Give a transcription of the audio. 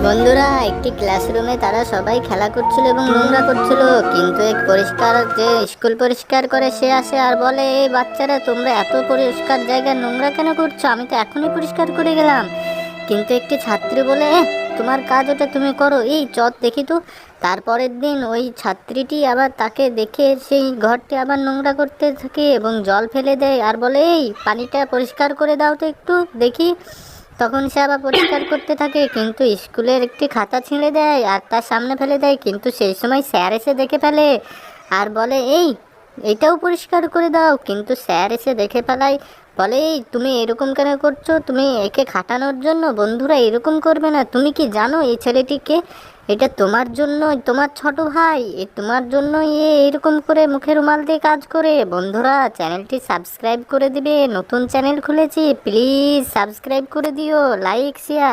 বন্ধুরা একটি ক্লাসরুমে তারা সবাই খেলা করছিল এবং নোংরা করছিল, কিন্তু এক পরিষ্কার যে স্কুল পরিষ্কার করে সে আসে আর বলে, এই বাচ্চারা তোমরা এত পরিষ্কার জায়গায় নোংরা কেন করছো? আমি তো এখনই পরিষ্কার করে গেলাম। কিন্তু একটি ছাত্রী বলে, তোমার কাজ ওটা তুমি করো, এই চট দেখি তো। তারপরের দিন ওই ছাত্রীটি আবার তাকে দেখে সেই ঘরটি আবার নোংরা করতে থাকে এবং জল ফেলে দেয় আর বলে, এই পানিটা পরিষ্কার করে দাও তো একটু দেখি। তখন সে আবার পরিষ্কার করতে থাকে, কিন্তু স্কুলের একটি খাতা ছিঁড়ে দেয় আর তার সামনে ফেলে দেয়। কিন্তু সেই সময় স্যার এসে দেখে ফেলে আর বলে, এই এটাও পরিষ্কার করে দাও। কিন্তু স্যার এসে দেখে ফেলায়, বলে, এই তুমি এরকম কেন করছো? তুমি একে খাটানোর জন্য? বন্ধুরা এরকম করবে না। তুমি কি জানো এই ছেলেটিকে? এটা তোমার জন্য, তোমার ছোট ভাই, তোমার জন্য এরকম করে মুখে রুমাল দিয়ে কাজ করে। বন্ধুরা চ্যানেলটি সাবস্ক্রাইব করে দিবে, নতুন চ্যানেল খুলেছি, প্লিজ সাবস্ক্রাইব করে দিও, লাইক শেয়ার।